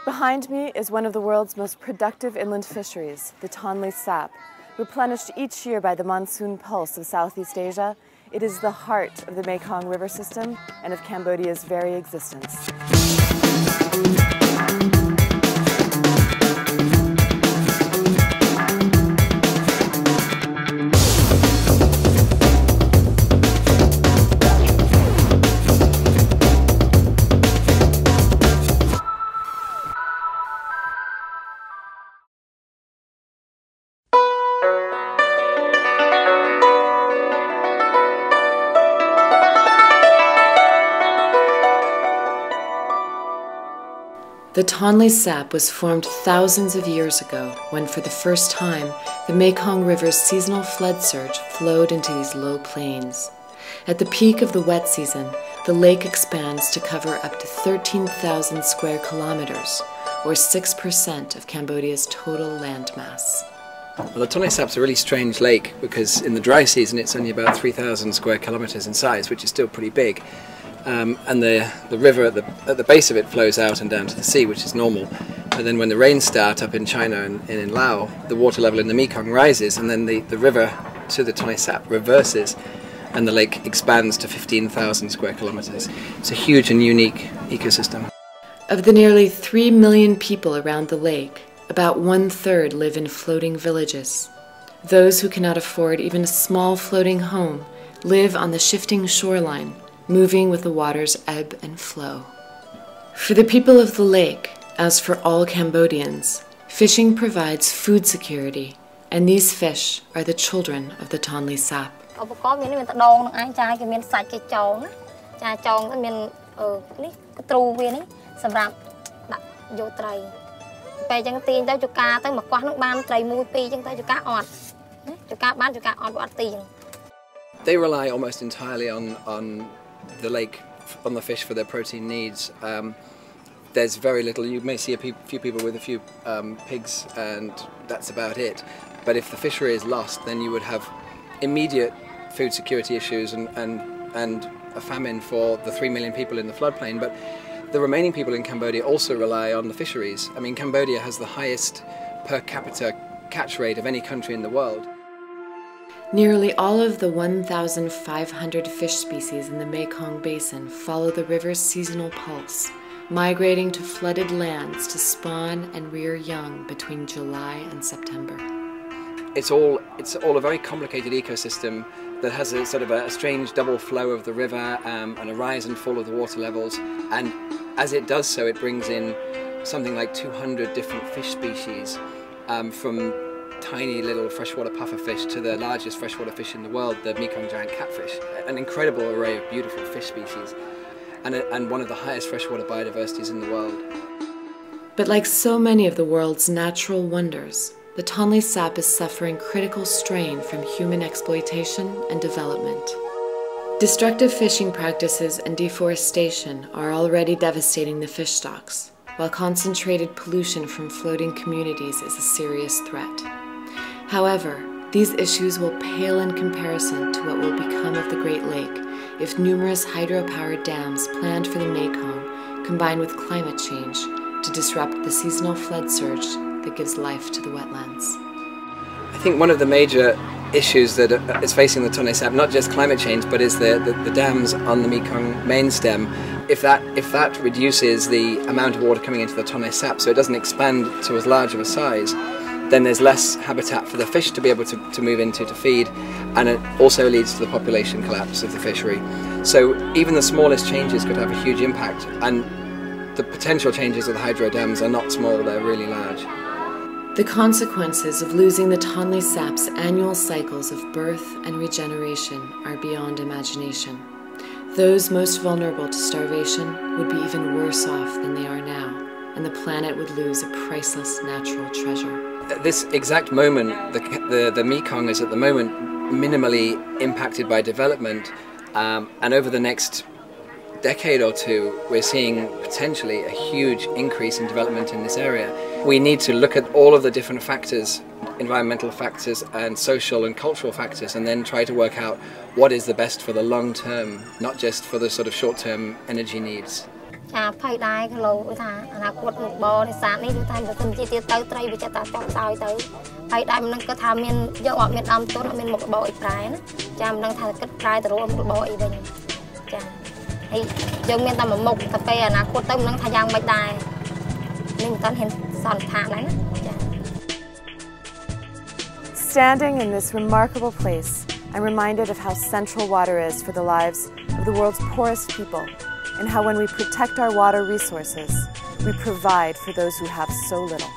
Behind me is one of the world's most productive inland fisheries, the Tonle Sap. Replenished each year by the monsoon pulse of Southeast Asia, it is the heart of the Mekong River system and of Cambodia's very existence. The Tonle Sap was formed thousands of years ago when, for the first time, the Mekong River's seasonal flood surge flowed into these low plains. At the peak of the wet season, the lake expands to cover up to 13,000 square kilometers, or 6% of Cambodia's total landmass. Well, the Tonle Sap's a really strange lake because in the dry season it's only about 3,000 square kilometers in size, which is still pretty big. And the river at the base of it flows out and down to the sea, which is normal. And then when the rains start up in China and in Laos, the water level in the Mekong rises, and then the river to the Tonle Sap reverses, and the lake expands to 15,000 square kilometers. It's a huge and unique ecosystem. Of the nearly 3 million people around the lake, about 1/3 live in floating villages. Those who cannot afford even a small floating home live on the shifting shoreline, moving with the water's ebb and flow. For the people of the lake, as for all Cambodians, fishing provides food security, and these fish are the children of the Tonle Sap. They rely almost entirely on the lake, on the fish for their protein needs. There's very little. You may see a few people with a few pigs, and that's about it. But if the fishery is lost, then you would have immediate food security issues and a famine for the 3 million people in the floodplain. But the remaining people in Cambodia also rely on the fisheries. I mean, Cambodia has the highest per capita catch rate of any country in the world. Nearly all of the 1,500 fish species in the Mekong Basin follow the river's seasonal pulse, migrating to flooded lands to spawn and rear young between July and September. It's all a very complicated ecosystem that has a sort of a strange double flow of the river and a rise and fall of the water levels. And as it does so, it brings in something like 200 different fish species, from tiny little freshwater pufferfish to the largest freshwater fish in the world, the Mekong giant catfish. An incredible array of beautiful fish species, and one of the highest freshwater biodiversities in the world. But like so many of the world's natural wonders, the Tonle Sap is suffering critical strain from human exploitation and development. Destructive fishing practices and deforestation are already devastating the fish stocks, while concentrated pollution from floating communities is a serious threat. However, these issues will pale in comparison to what will become of the Great Lake if numerous hydropower dams planned for the Mekong combine with climate change to disrupt the seasonal flood surge that gives life to the wetlands. I think one of the major issues that is facing the Tonle Sap, not just climate change, but is the dams on the Mekong main stem. If that reduces the amount of water coming into the Tonle Sap so it doesn't expand to as large of a size, then there's less habitat for the fish to be able to move into to feed, and it also leads to the population collapse of the fishery. So even the smallest changes could have a huge impact, and the potential changes of the hydro dams are not small, they're really large. The consequences of losing the Tonle Sap's annual cycles of birth and regeneration are beyond imagination. Those most vulnerable to starvation would be even worse off than they are now, and the planet would lose a priceless natural treasure. At this exact moment, the Mekong is at the moment minimally impacted by development, and over the next decade or two, we're seeing potentially a huge increase in development in this area. We need to look at all of the different factors, environmental factors and social and cultural factors, and then try to work out what is the best for the long term, not just for the sort of short term energy needs. ចាភ័យដែរគីឡូថាអនាគតមុខបនេសាទនេះគឺថាបើសិនជាទៀតទៅត្រីវាចិត្តតែតបខ្សោយទៅភ័យដែរមិននឹងគាត់ថាមានយកអត់មានដើមទុនអត់មានមុខរបរអីប្រែណាចាមិនដឹងថាគិតប្រែទៅរកមុខរបរអីវិញចាហើយយើងមានតែមួយមុខតែពេលអនាគតទៅមិនដឹងថាយ៉ាងម៉េចដែរនេះមិនតាន់ហ៊ានសន្និដ្ឋានឡើយណាចា Standing in this remarkable place, I'm reminded of how central water is for the lives of the world's poorest people, and how when we protect our water resources, we provide for those who have so little.